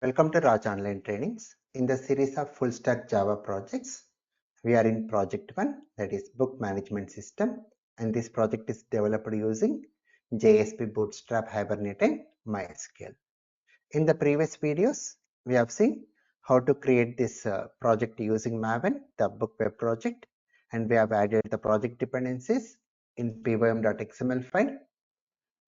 Welcome to Raj Online Trainings. In the series of full stack Java projects, we are in project 1, that is book management system, and this project is developed using JSP, Bootstrap, Hibernate and MySQL. In the previous videos, we have seen how to create this project using Maven, the book web project, and we have added the project dependencies in pym.xml file.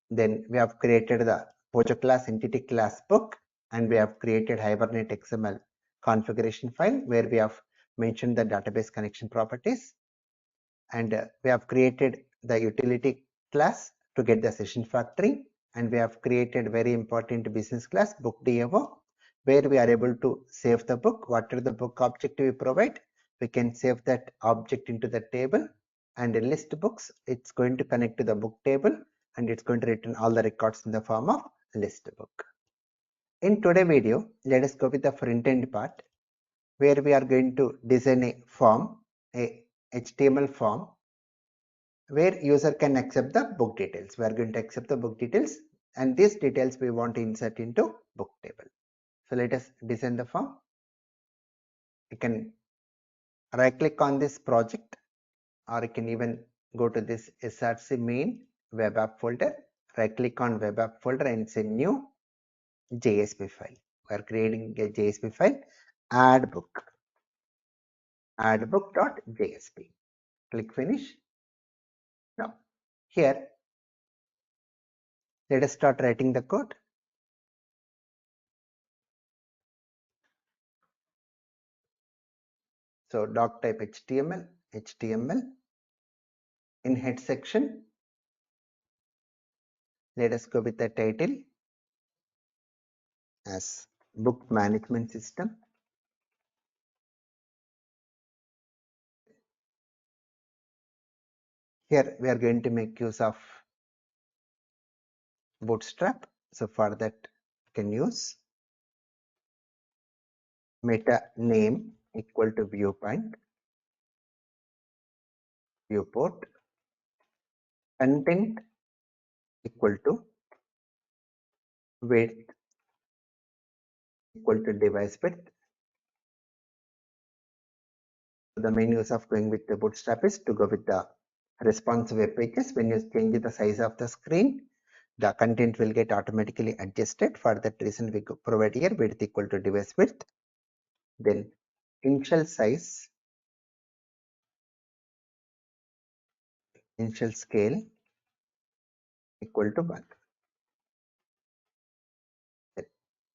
Then we have created the project class entity class book, and we have created Hibernate XML configuration file where we have mentioned the database connection properties, and we have created the utility class to get the session factoring, and we have created very important business class book DAO where we are able to save the book. Whatever the book object we provide, we can save that object into the table, and in list books it's going to connect to the book table and it's going to return all the records in the form of list book. In today's video, let us go with the front end part where we are going to design a form, a HTML form where user can accept the book details. We are going to accept the book details, and these details we want to insert into book table. So let us design the form. You can right click on this project, or you can even go to this src main web app folder, right click on web app folder and say new JSP file. We are creating a JSP file, add book.jsp. Click finish. Now here let us start writing the code. So doc type HTML. In head section, let us go with the title as book management system. Here we are going to make use of Bootstrap. So for that you can use meta name equal to viewport, content equal to width equal to device width. So the main use of going with the Bootstrap is to go with the responsive web pages. When you change the size of the screen, the content will get automatically adjusted. For that reason, we provide here width equal to device width. Then initial size, initial scale equal to 1.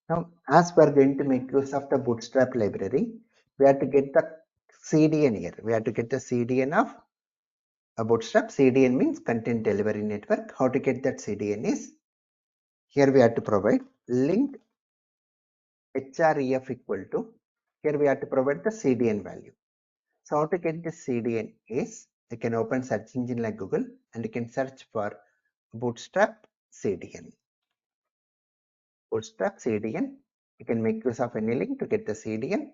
Now, as we are going to make use of the Bootstrap library, we have to get the CDN here. We have to get the CDN of a Bootstrap. CDN means Content Delivery Network. How to get that CDN is, here we have to provide link href equal to, here we have to provide the CDN value. So how to get this CDN is, you can open search engine like Google and you can search for Bootstrap CDN. Bootstrap CDN. You can make use of any link to get the CDN.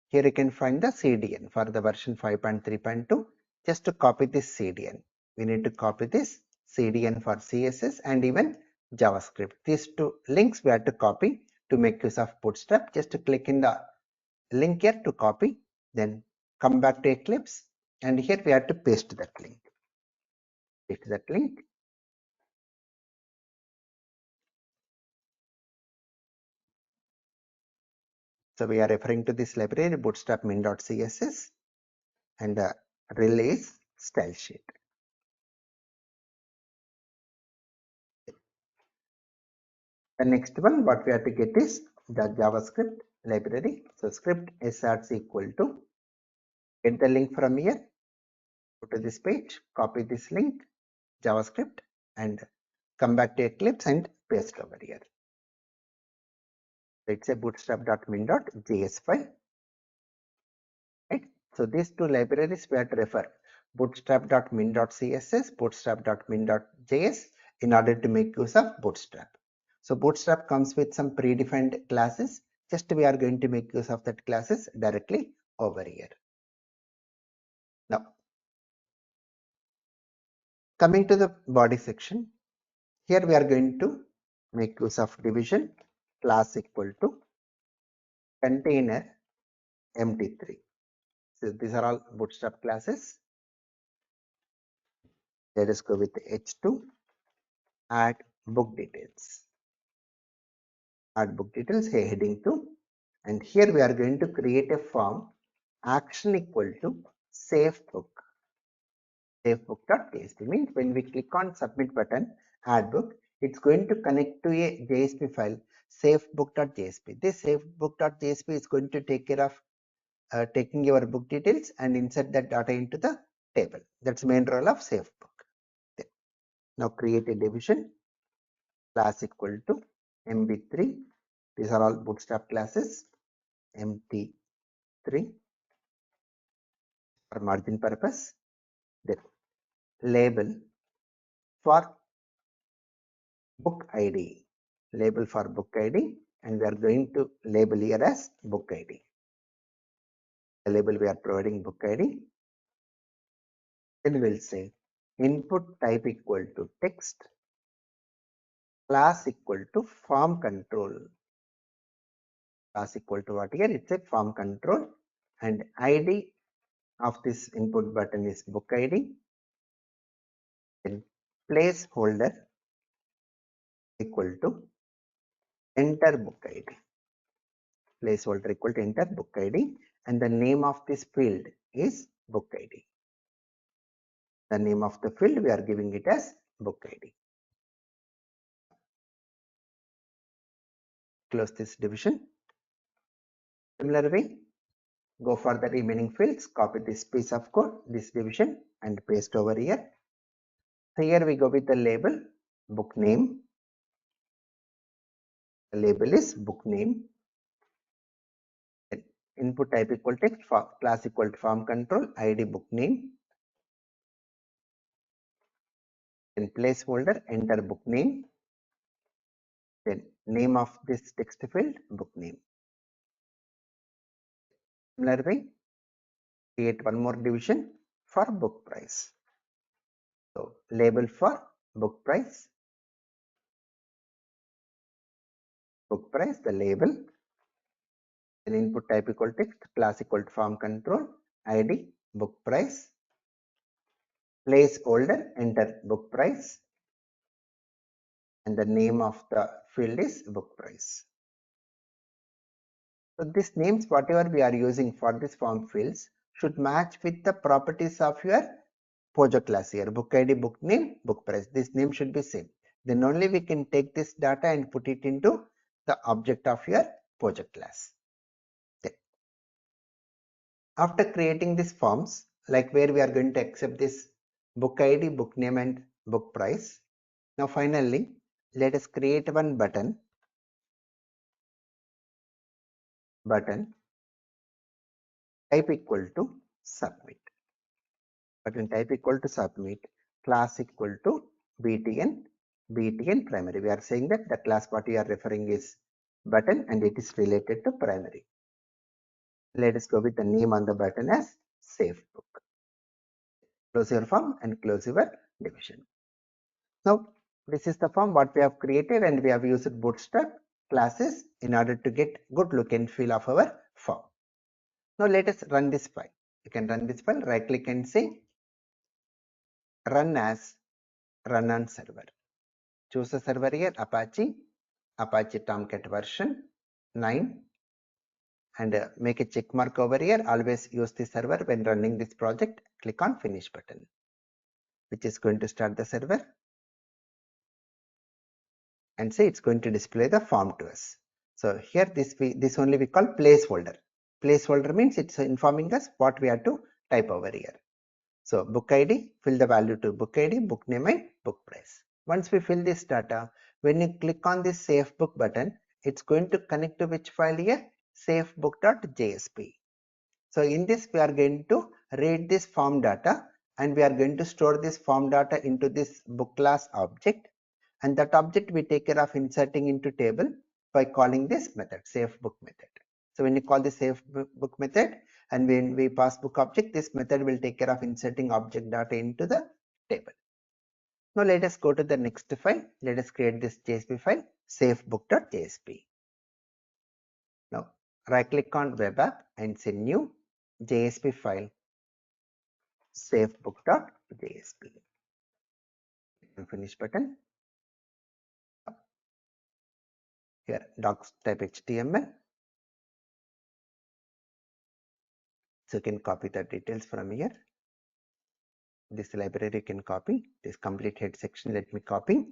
Here you can find the CDN for the version 5.3.2. Just to copy this CDN, we need to copy this CDN for CSS and even JavaScript. These two links we have to copy to make use of Bootstrap. Just to click in the link here to copy, then come back to Eclipse, and here we have to paste that link. Paste that link. So we are referring to this library bootstrap min.css, and the release style sheet. The next one what we have to get is the JavaScript library. So script src equal to, get the link from here, go to this page, copy this link, JavaScript, and come back to Eclipse and paste over here. It's a bootstrap.min.js file. Right? So these two libraries we have to refer, bootstrap.min.css, bootstrap.min.js, in order to make use of Bootstrap. So Bootstrap comes with some predefined classes. Just we are going to make use of that classes directly over here. Now, coming to the body section, here we are going to make use of division class equal to container empty3. So these are all Bootstrap classes. Let us go with h2, add book details. Add book details, heading 2. And here we are going to create a form, action equal to save book. Save book.jsp means when we click on submit button, add book, it's going to connect to a JSP file, savebook.jsp. This savebook.jsp is going to take care of taking your book details and insert that data into the table. That's the main role of save book. Okay. Now create a division, class equal to mb3. These are all Bootstrap classes, mt3 for margin purpose. Then label for book ID, label for book ID, and we are going to label here as book ID. The label we are providing book ID. Then we'll say input type equal to text, class equal to form control. Class equal to what here? It's a form control, and ID of this input button is book ID. Then placeholder equal to enter book ID. Placeholder equal to enter book ID, and the name of this field is book ID. The name of the field we are giving it as book ID. Close this division. Similar way, go for the remaining fields, copy this piece of code, this division, and paste over here. So here we go with the label book name. The label is book name. Input type equal text, class equal to form control, ID book name. Then placeholder, enter book name. Then name of this text field, book name. Similar way, create one more division for book price. So label for book price, the label. Then input type equal text, class equal to form control, ID book price. Placeholder, enter book price, and the name of the field is book price. So these names, whatever we are using for this form fields, should match with the properties of your project class here. Book ID, book name, book price. This name should be same. Then only we can take this data and put it into the object of your project class. Okay. After creating these forms, like where we are going to accept this book ID, book name, and book price. Now finally, let us create one button type equal to submit. Button type equal to submit, class equal to btn primary. We are saying that the class what we are referring is button and it is related to primary. Let us go with the name on the button as save book. Close your form and close your division. Now this is the form what we have created, and we have used Bootstrap classes in order to get good look and feel of our form. Now let us run this file. You can run this file, right click and say run as run on server. Choose a server here, Apache Tomcat version 9, and make a check mark over here. Always use the server when running this project. Click on finish button, which is going to start the server, and say it's going to display the form to us. So here this only we call placeholder. Placeholder means it's informing us what we have to type over here. So book ID, fill the value to book ID, book name, and book price. Once we fill this data, when you click on this save book button, it's going to connect to which file here? Savebook.jsp. So in this we are going to read this form data, and we are going to store this form data into this book class object, and that object we take care of inserting into table by calling this method, save book method. So when you call the save book method and when we pass book object, this method will take care of inserting object data into the table. Now let us go to the next file. Let us create this JSP file, savebook.jsp. Now right click on web app and say new JSP file, save book.jsp. Finish button. Here docs type HTML. So you can copy the details from here. This library you can copy. This complete head section, let me copy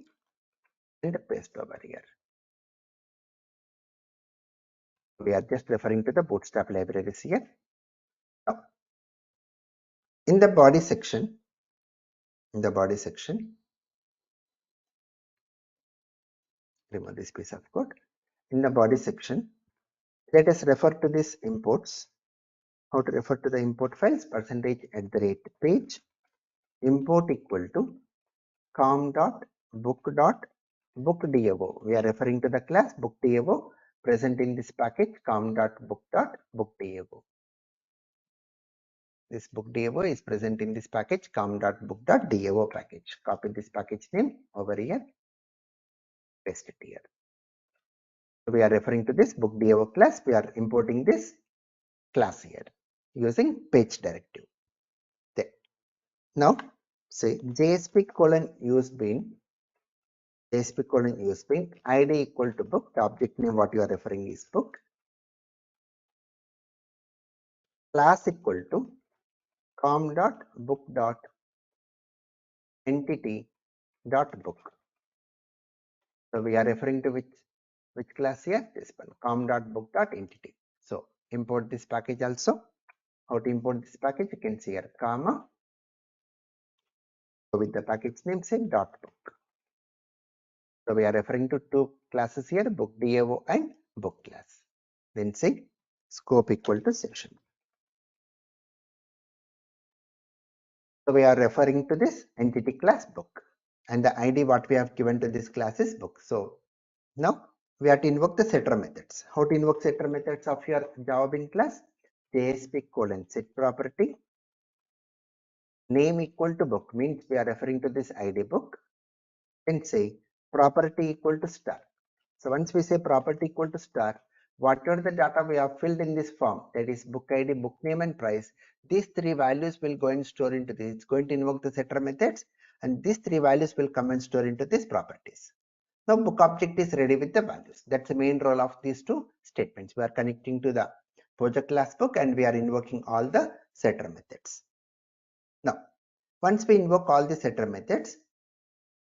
and paste over here. We are just referring to the Bootstrap libraries here. Now, in the body section, remove this piece of code. In the body section, let us refer to this imports. How to refer to the import files? %@page import equal to com.book.bookdavo. We are referring to the class bookdavo present in this package com.book.bookdavo. This bookdavo is present in this package com.book.davo package. Copy this package name over here, paste it here. So we are referring to this bookdavo class. We are importing this class here using page directive. There. Now say JSP use bin id equal to book. The object name what you are referring is book. Class equal to com.book.entity.book. So we are referring to which class here? This one, com.book.entity. So import this package also. How to import this package? You can see here, comma. So with the package name say .book. So we are referring to two classes here, bookdavo and book class. Then say scope equal to session. So we are referring to this entity class book, and the ID what we have given to this class is book. So now we have to invoke the setter methods. How to invoke setter methods of your Java bin class? JSP set property name equal to book, means we are referring to this ID book. Then say property equal to star. So once we say property equal to star, whatever the data we have filled in this form, that is book ID, book name and price, these three values will go and store into this. It's going to invoke the setter methods, and these three values will come and store into these properties. Now book object is ready with the values. That's the main role of these two statements. We are connecting to the project class book and we are invoking all the setter methods. Now once we invoke all the setter methods,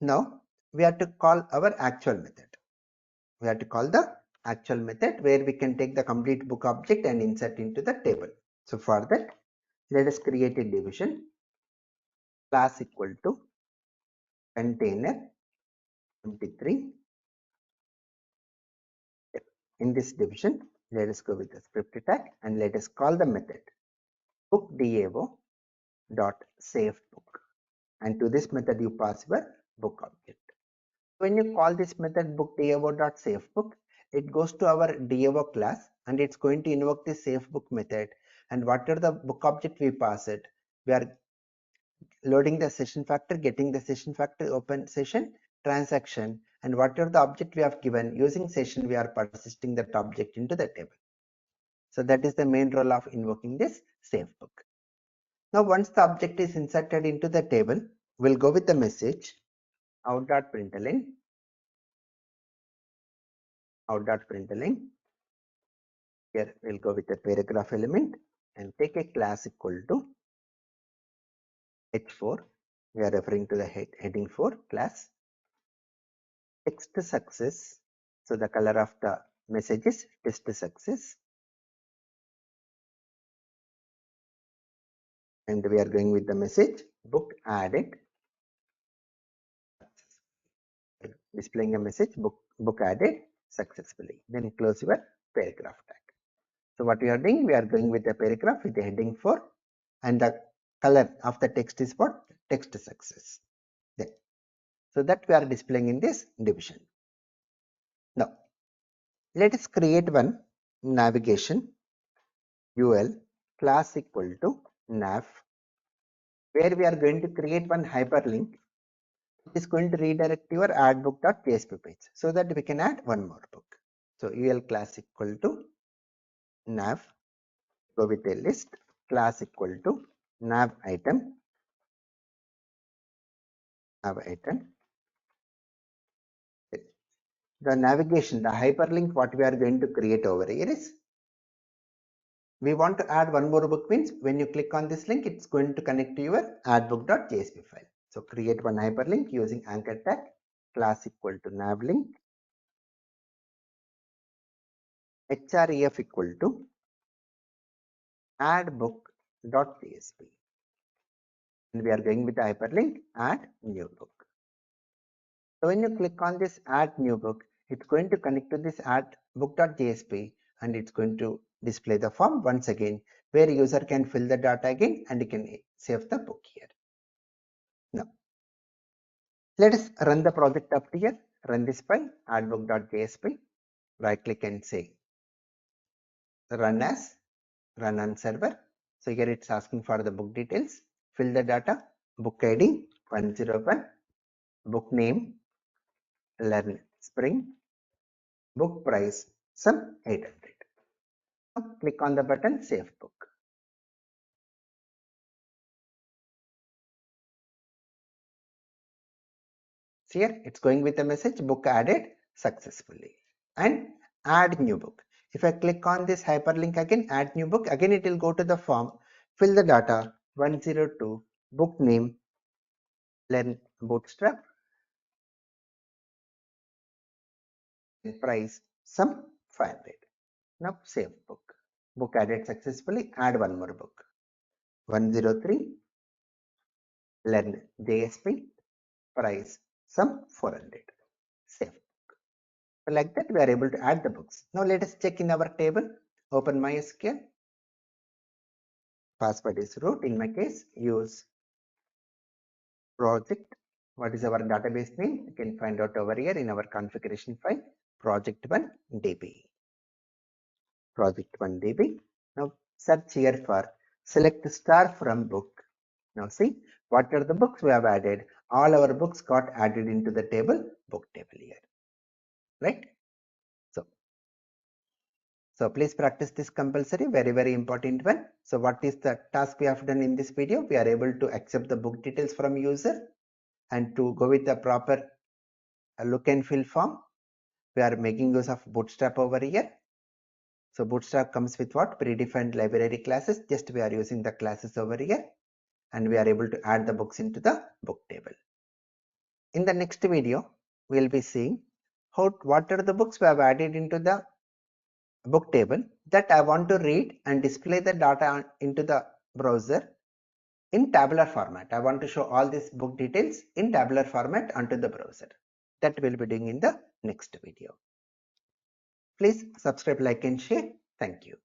now we have to call our actual method. We have to call the actual method where we can take the complete book object and insert into the table. So for that, let us create a division, class equal to container 23. In this division, let us go with the script tag and let us call the method bookdavo dot save book, and to this method you pass your book object. When you call this method bookdavo dot save book, it goes to our davo class and it's going to invoke the save book method, and whatever the book object we pass it, we are loading the session factor, getting the session factor, open session, transaction, and whatever the object we have given using session, we are persisting that object into the table. So that is the main role of invoking this save book. Now once the object is inserted into the table, we'll go with the message out.println. Here we'll go with a paragraph element and take a class equal to h4. We are referring to the heading 4 class. Text success. So the color of the message is test success. And we are going with the message book added. Displaying a message book added successfully. Then close your paragraph tag. So what we are doing, we are going with the paragraph with the heading 4, and the color of the text is what? Text success. Then, so that we are displaying in this division. Now, let us create one navigation UL class equal to nav, where we are going to create one hyperlink. It is going to redirect your addbook.jsp page so that we can add one more book. So UL class equal to nav, go with a list, class equal to nav item, the navigation, the hyperlink what we are going to create over here is, we want to add one more book means when you click on this link, it's going to connect to your addbook.jsp file. So create one hyperlink using anchor tag, class equal to navlink, href equal to addbook.jsp, and we are going with the hyperlink add new book. So when you click on this add new book, it's going to connect to this addbook.jsp and it's going to display the form once again where user can fill the data again and you can save the book here. Now let us run the project up here. Run this file addbook.jsp, right click and say run as, run on server. So here it's asking for the book details, fill the data, book ID 101, book name learn spring, book price some 800. Now click on the button save book. See here it's going with a message book added successfully, and add new book. If I click on this hyperlink again, add new book, again it will go to the form, fill the data 102, book name learn Bootstrap, price some 500. Now save book. Book added successfully. Add one more book. 103 learn JSP, price some 400. Save. Like that we are able to add the books. Now let us check in our table. Open MySQL. Password is root. In my case, use project. What is our database name? You can find out over here in our configuration file. Project1db. Project1db. Now search here for select star from book. Now see what are the books we have added. All our books got added into the table, book table here. Right? So please practice this compulsory, very important one. So what is the task we have done in this video? We are able to accept the book details from user and to go with the proper look and feel form. We are making use of Bootstrap over here. So Bootstrap comes with what? Predefined library classes. Just we are using the classes over here and we are able to add the books into the book table. In the next video, we will be seeing what are the books we have added into the book table that I want to read and display the data into the browser in tabular format. I want to show all these book details in tabular format onto the browser. That we'll be doing in the next video. Please subscribe, like and share. Thank you.